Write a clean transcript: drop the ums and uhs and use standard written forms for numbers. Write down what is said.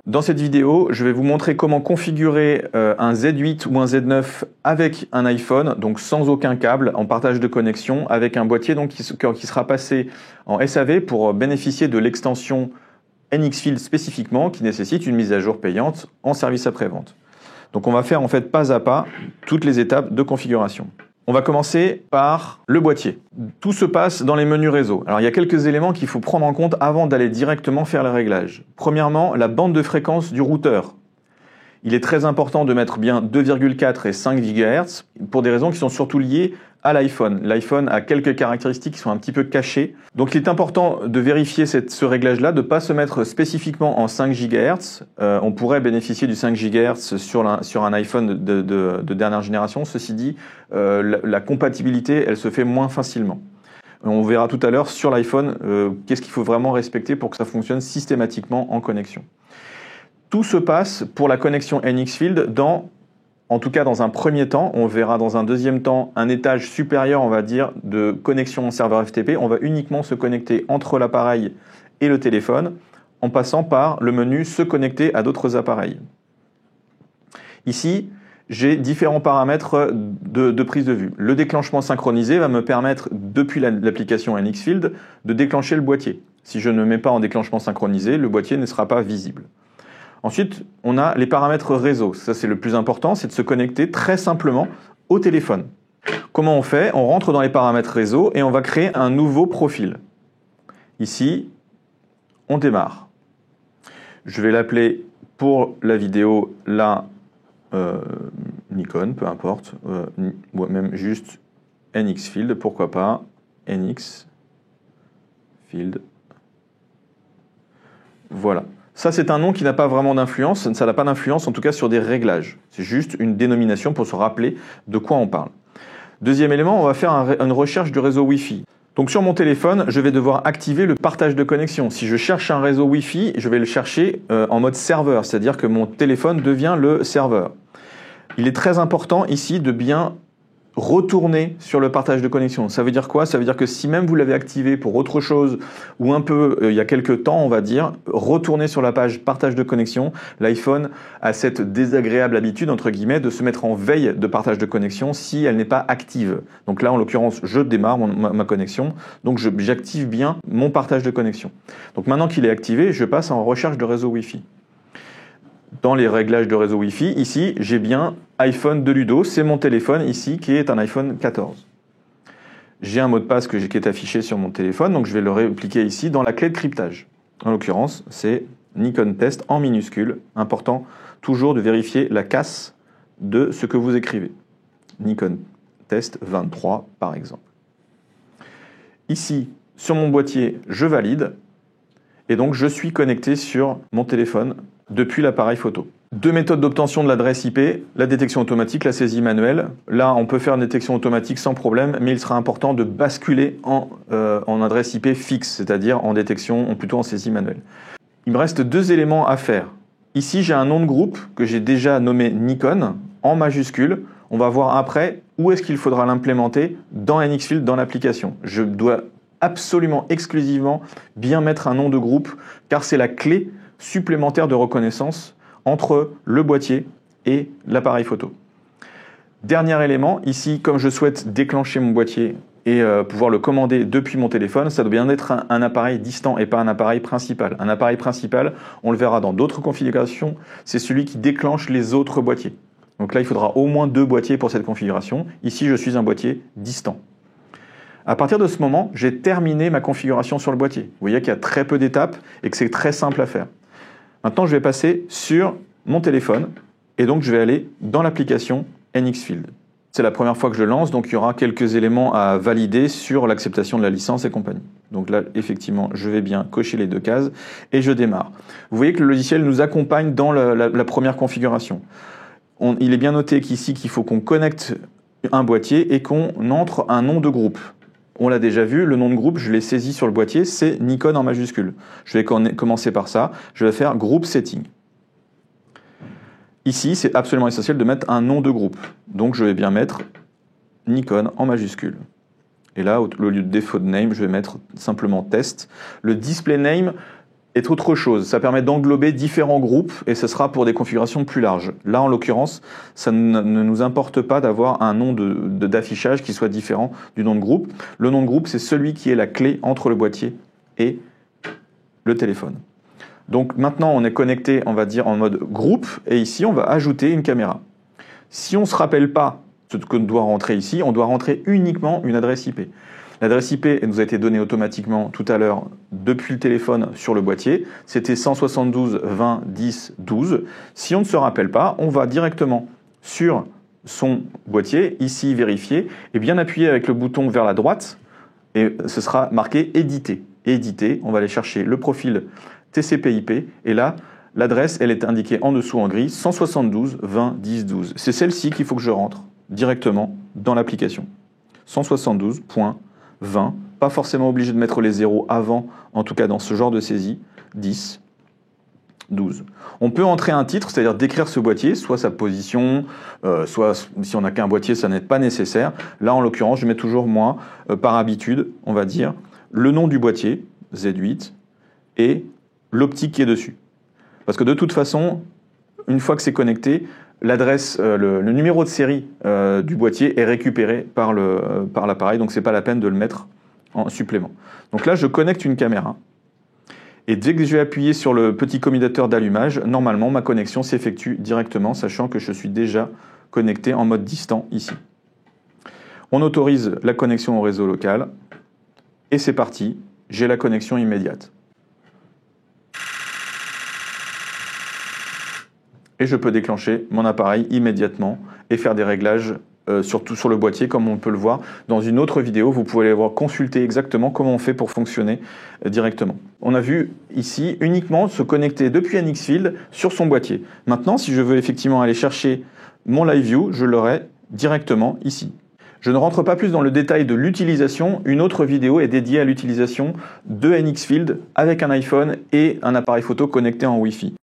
Dans cette vidéo, je vais vous montrer comment configurer un Z8 ou un Z9 avec un iPhone, donc sans aucun câble, en partage de connexion, avec un boîtier donc, qui sera passé en SAV pour bénéficier de l'extension NXField spécifiquement, qui nécessite une mise à jour payante en service après-vente. Donc on va faire en fait pas à pas toutes les étapes de configuration. On va commencer par le boîtier. Tout se passe dans les menus réseau. Alors il y a quelques éléments qu'il faut prendre en compte avant d'aller directement faire les réglages. Premièrement, la bande de fréquence du routeur. Il est très important de mettre bien 2,4 et 5 GHz pour des raisons qui sont surtout liées à l'iPhone. L'iPhone a quelques caractéristiques qui sont un petit peu cachées. Donc il est important de vérifier ce réglage-là, de ne pas se mettre spécifiquement en 5 GHz. On pourrait bénéficier du 5 GHz sur un iPhone de dernière génération. Ceci dit, la compatibilité, elle se fait moins facilement. On verra tout à l'heure sur l'iPhone qu'est-ce qu'il faut vraiment respecter pour que ça fonctionne systématiquement en connexion. Tout se passe pour la connexion NXField en tout cas dans un premier temps. On verra dans un deuxième temps un étage supérieur, on va dire, de connexion serveur FTP. On va uniquement se connecter entre l'appareil et le téléphone en passant par le menu se connecter à d'autres appareils. Ici, j'ai différents paramètres de prise de vue. Le déclenchement synchronisé va me permettre, depuis l'application NXField, de déclencher le boîtier. Si je ne mets pas en déclenchement synchronisé, le boîtier ne sera pas visible. Ensuite, on a les paramètres réseau. Ça, c'est le plus important, c'est de se connecter très simplement au téléphone. Comment on fait? On rentre dans les paramètres réseau et on va créer un nouveau profil. Ici, on démarre. Je vais l'appeler pour la vidéo, Nikon, peu importe, ou même juste NXField, pourquoi pas, NXField. Voilà. Ça, c'est un nom qui n'a pas vraiment d'influence, ça n'a pas d'influence en tout cas sur des réglages. C'est juste une dénomination pour se rappeler de quoi on parle. Deuxième élément, on va faire une recherche du réseau Wi-Fi. Donc sur mon téléphone, je vais devoir activer le partage de connexion. Si je cherche un réseau Wi-Fi, je vais le chercher en mode serveur, c'est-à-dire que mon téléphone devient le serveur. Il est très important ici de bien retourner sur le partage de connexion. Ça veut dire quoi? Ça veut dire que si même vous l'avez activé pour autre chose ou un peu il y a quelques temps, on va dire, retourner sur la page partage de connexion. L'iPhone a cette désagréable habitude, entre guillemets, de se mettre en veille de partage de connexion si elle n'est pas active. Donc là, en l'occurrence, je démarre ma connexion, donc j'active bien mon partage de connexion. Donc maintenant qu'il est activé, je passe en recherche de réseau Wi-Fi. Dans les réglages de réseau Wi-Fi, ici, j'ai bien iPhone de Ludo. C'est mon téléphone ici qui est un iPhone 14. J'ai un mot de passe qui est affiché sur mon téléphone, donc je vais le répliquer ici dans la clé de cryptage. En l'occurrence, c'est Nikon Test en minuscule. Important toujours de vérifier la casse de ce que vous écrivez. Nikon Test 23 par exemple. Ici, sur mon boîtier, je valide. Et donc, je suis connecté sur mon téléphone depuis l'appareil photo. Deux méthodes d'obtention de l'adresse IP, la détection automatique, la saisie manuelle. Là, on peut faire une détection automatique sans problème, mais il sera important de basculer en adresse IP fixe, c'est-à-dire en détection, plutôt en saisie manuelle. Il me reste deux éléments à faire. Ici, j'ai un nom de groupe que j'ai déjà nommé Nikon, en majuscule. On va voir après où est-ce qu'il faudra l'implémenter dans NXField, dans l'application. Je dois absolument, exclusivement, bien mettre un nom de groupe, car c'est la clé supplémentaire de reconnaissance entre le boîtier et l'appareil photo. Dernier élément, ici, comme je souhaite déclencher mon boîtier et pouvoir le commander depuis mon téléphone, ça doit bien être un appareil distant et pas un appareil principal. Un appareil principal, on le verra dans d'autres configurations, c'est celui qui déclenche les autres boîtiers. Donc là, il faudra au moins deux boîtiers pour cette configuration. Ici, je suis un boîtier distant. À partir de ce moment, j'ai terminé ma configuration sur le boîtier. Vous voyez qu'il y a très peu d'étapes et que c'est très simple à faire. Maintenant, je vais passer sur mon téléphone et donc je vais aller dans l'application NXField. C'est la première fois que je le lance, donc il y aura quelques éléments à valider sur l'acceptation de la licence et compagnie. Donc là, effectivement, je vais bien cocher les deux cases et je démarre. Vous voyez que le logiciel nous accompagne dans la première configuration. Il est bien noté qu'ici qu'il faut qu'on connecte un boîtier et qu'on entre un nom de groupe. On l'a déjà vu, le nom de groupe, je l'ai saisi sur le boîtier, c'est Nikon en majuscule. Je vais commencer par ça, je vais faire groupe setting. Ici, c'est absolument essentiel de mettre un nom de groupe. Donc je vais bien mettre Nikon en majuscule. Et là, au lieu de default name, je vais mettre simplement test. Le display name, est autre chose. Ça permet d'englober différents groupes et ce sera pour des configurations plus larges. Là, en l'occurrence, ça ne nous importe pas d'avoir un nom d'affichage qui soit différent du nom de groupe. Le nom de groupe, c'est celui qui est la clé entre le boîtier et le téléphone. Donc maintenant, on est connecté, on va dire, en mode groupe et ici, on va ajouter une caméra. Si on ne se rappelle pas ce qu'on doit rentrer ici, on doit rentrer uniquement une adresse IP. L'adresse IP nous a été donnée automatiquement tout à l'heure depuis le téléphone sur le boîtier. C'était 172.20.10.12. Si on ne se rappelle pas, on va directement sur son boîtier, ici vérifier, et bien appuyer avec le bouton vers la droite, et ce sera marqué éditer. Éditer, on va aller chercher le profil TCP/IP, et là, l'adresse, elle est indiquée en dessous en gris, 172.20.10.12. C'est celle-ci qu'il faut que je rentre directement dans l'application. 172.20, pas forcément obligé de mettre les zéros avant, en tout cas dans ce genre de saisie, 10, 12. On peut entrer un titre, c'est-à-dire décrire ce boîtier, soit sa position, soit si on n'a qu'un boîtier, ça n'est pas nécessaire. Là, en l'occurrence, je mets toujours moi, par habitude, on va dire, le nom du boîtier, Z8, et l'optique qui est dessus. Parce que de toute façon, une fois que c'est connecté, l'adresse, le numéro de série du boîtier est récupéré par l'appareil, donc ce n'est pas la peine de le mettre en supplément. Donc là, je connecte une caméra. Et dès que je vais appuyer sur le petit commutateur d'allumage, normalement, ma connexion s'effectue directement, sachant que je suis déjà connecté en mode distant ici. On autorise la connexion au réseau local. Et c'est parti, j'ai la connexion immédiate. Et je peux déclencher mon appareil immédiatement et faire des réglages surtout sur le boîtier, comme on peut le voir dans une autre vidéo. Vous pouvez aller voir, consulter exactement comment on fait pour fonctionner directement. On a vu ici uniquement se connecter depuis NXField sur son boîtier. Maintenant, si je veux effectivement aller chercher mon Live View, je l'aurai directement ici. Je ne rentre pas plus dans le détail de l'utilisation. Une autre vidéo est dédiée à l'utilisation de NXField avec un iPhone et un appareil photo connecté en Wi-Fi.